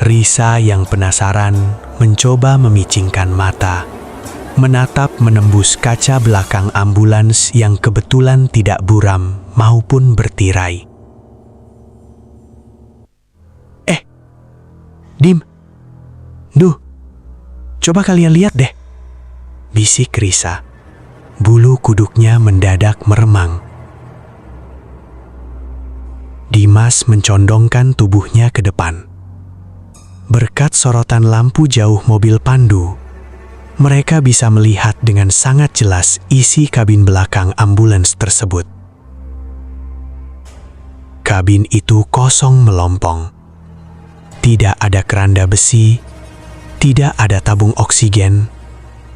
Risa yang penasaran mencoba memicingkan mata, menatap menembus kaca belakang ambulans yang kebetulan tidak buram maupun bertirai. Dim, duh, coba kalian lihat deh, bisik Risa. Bulu kuduknya mendadak meremang. Dimas mencondongkan tubuhnya ke depan. Berkat sorotan lampu jauh mobil Pandu, mereka bisa melihat dengan sangat jelas isi kabin belakang ambulans tersebut. Kabin itu kosong melompong. Tidak ada keranda besi, tidak ada tabung oksigen,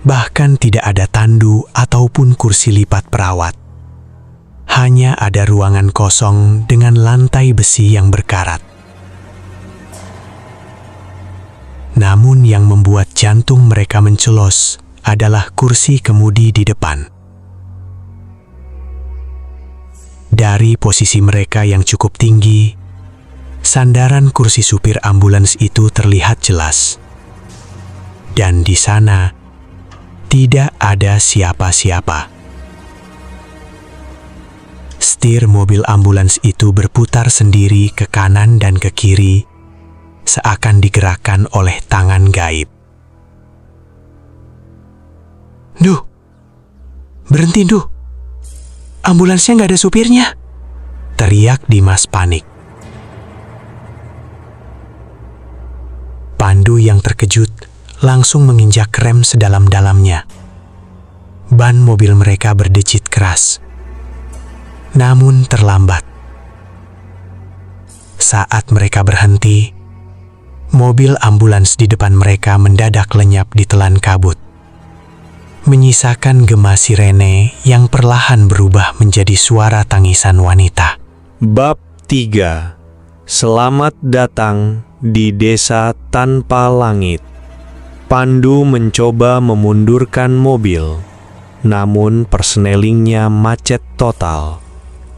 bahkan tidak ada tandu ataupun kursi lipat perawat. Hanya ada ruangan kosong dengan lantai besi yang berkarat. Namun yang membuat jantung mereka mencelos adalah kursi kemudi di depan. Dari posisi mereka yang cukup tinggi, sandaran kursi supir ambulans itu terlihat jelas. Dan di sana tidak ada siapa-siapa. Setir mobil ambulans itu berputar sendiri ke kanan dan ke kiri, seakan digerakkan oleh tangan gaib. Duh, berhenti duh. Ambulansnya nggak ada supirnya, teriak Dimas panik. Pandu yang terkejut langsung menginjak rem sedalam-dalamnya. Ban mobil mereka berdecit keras. Namun terlambat. Saat mereka berhenti, mobil ambulans di depan mereka mendadak lenyap ditelan kabut, menyisakan gema sirene yang perlahan berubah menjadi suara tangisan wanita. Bab 3. Selamat datang di desa tanpa langit. Pandu mencoba memundurkan mobil, namun persnelingnya macet total.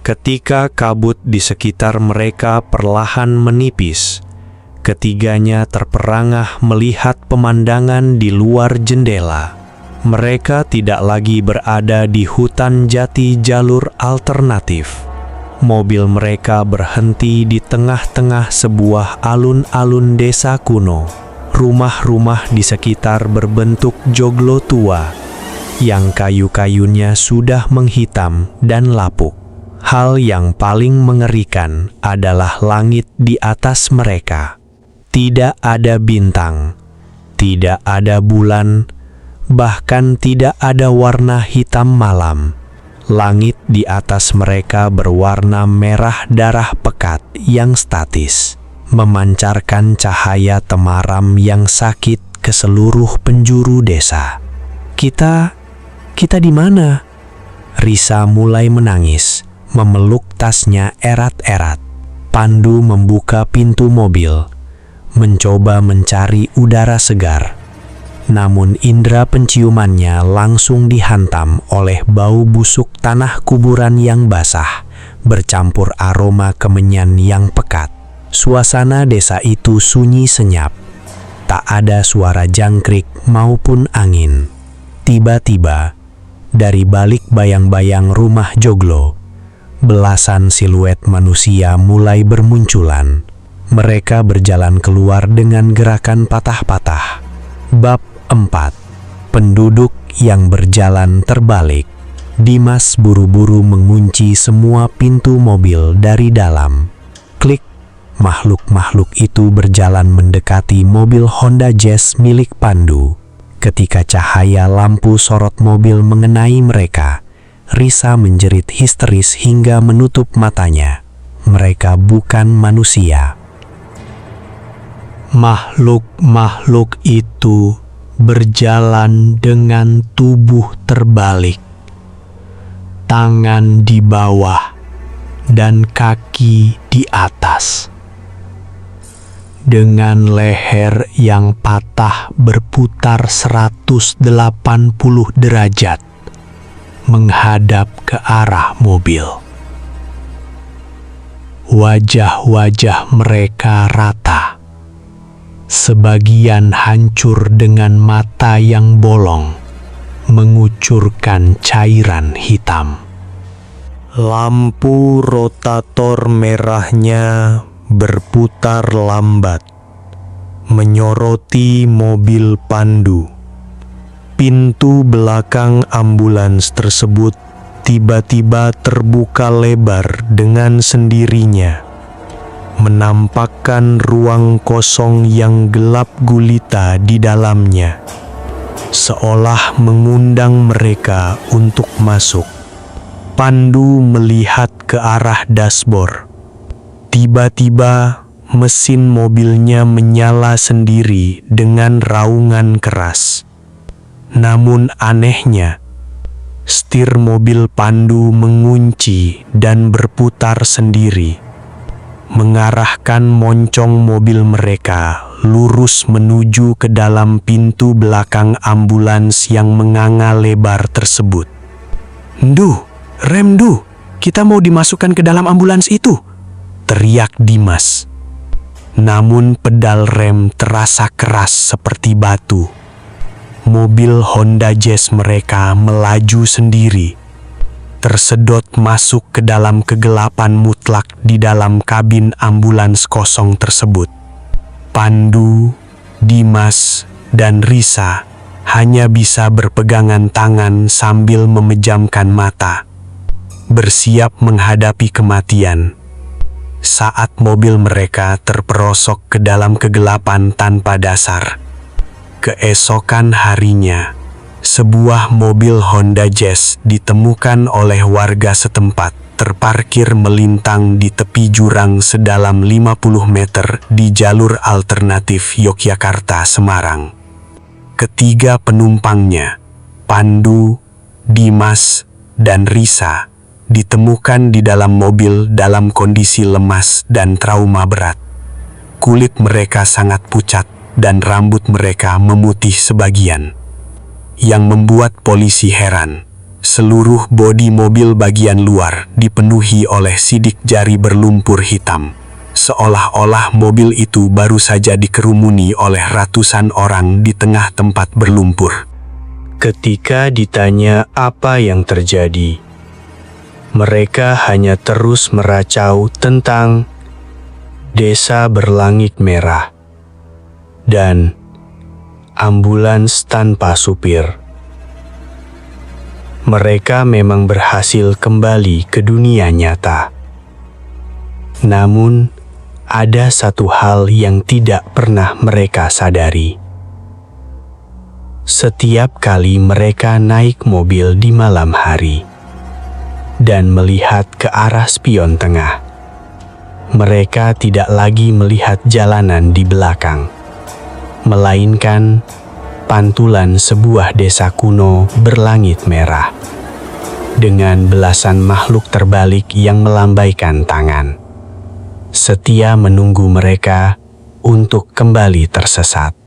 Ketika kabut di sekitar mereka perlahan menipis, ketiganya terperangah melihat pemandangan di luar jendela. Mereka tidak lagi berada di hutan jati jalur alternatif. Mobil mereka berhenti di tengah-tengah sebuah alun-alun desa kuno. Rumah-rumah di sekitar berbentuk joglo tua, yang kayu-kayunya sudah menghitam dan lapuk. Hal yang paling mengerikan adalah langit di atas mereka. Tidak ada bintang, tidak ada bulan, bahkan tidak ada warna hitam malam. Langit di atas mereka berwarna merah darah pekat yang statis, memancarkan cahaya temaram yang sakit ke seluruh penjuru desa. Kita di mana? Risa mulai menangis, memeluk tasnya erat-erat. Pandu membuka pintu mobil, mencoba mencari udara segar. Namun indera penciumannya langsung dihantam oleh bau busuk tanah kuburan yang basah, bercampur aroma kemenyan yang pekat. Suasana desa itu sunyi senyap. Tak ada suara jangkrik maupun angin. Tiba-tiba, dari balik bayang-bayang rumah joglo, belasan siluet manusia mulai bermunculan. Mereka berjalan keluar dengan gerakan patah-patah. Bab 4. Penduduk yang berjalan terbalik. Dimas buru-buru mengunci semua pintu mobil dari dalam. Klik, makhluk-makhluk itu berjalan mendekati mobil Honda Jazz milik Pandu. Ketika cahaya lampu sorot mobil mengenai mereka, Risa menjerit histeris hingga menutup matanya. Mereka bukan manusia. Makhluk-makhluk itu berjalan dengan tubuh terbalik, tangan di bawah dan kaki di atas, dengan leher yang patah berputar 180 derajat menghadap ke arah mobil. Wajah-wajah mereka rata, sebagian hancur dengan mata yang bolong, mengucurkan cairan hitam. Lampu rotator merahnya berputar lambat, menyoroti mobil Pandu. Pintu belakang ambulans tersebut tiba-tiba terbuka lebar dengan sendirinya, menampakkan ruang kosong yang gelap gulita di dalamnya, seolah mengundang mereka untuk masuk. Pandu melihat ke arah dashboard. Tiba-tiba mesin mobilnya menyala sendiri dengan raungan keras. Namun anehnya, setir mobil Pandu mengunci dan berputar sendiri, mengarahkan moncong mobil mereka lurus menuju ke dalam pintu belakang ambulans yang menganga lebar tersebut. "Ndu, rem Du, kita mau dimasukkan ke dalam ambulans itu!" teriak Dimas. Namun pedal rem terasa keras seperti batu. Mobil Honda Jazz mereka melaju sendiri, tersedot masuk ke dalam kegelapan mutlak di dalam kabin ambulans kosong tersebut. Pandu, Dimas, dan Risa hanya bisa berpegangan tangan sambil memejamkan mata, bersiap menghadapi kematian. Saat mobil mereka terperosok ke dalam kegelapan tanpa dasar. Keesokan harinya, sebuah mobil Honda Jazz ditemukan oleh warga setempat terparkir melintang di tepi jurang sedalam 50 meter di jalur alternatif Yogyakarta-Semarang. Ketiga penumpangnya, Pandu, Dimas, dan Risa, ditemukan di dalam mobil dalam kondisi lemas dan trauma berat. Kulit mereka sangat pucat dan rambut mereka memutih sebagian. Yang membuat polisi heran, seluruh bodi mobil bagian luar dipenuhi oleh sidik jari berlumpur hitam, seolah-olah mobil itu baru saja dikerumuni oleh ratusan orang di tengah tempat berlumpur. Ketika ditanya apa yang terjadi, mereka hanya terus meracau tentang desa berlangit merah dan ambulans tanpa supir. Mereka memang berhasil kembali ke dunia nyata. Namun, ada satu hal yang tidak pernah mereka sadari. Setiap kali mereka naik mobil di malam hari dan melihat ke arah spion tengah, mereka tidak lagi melihat jalanan di belakang, melainkan pantulan sebuah desa kuno berlangit merah, dengan belasan makhluk terbalik yang melambaikan tangan, setia menunggu mereka untuk kembali tersesat.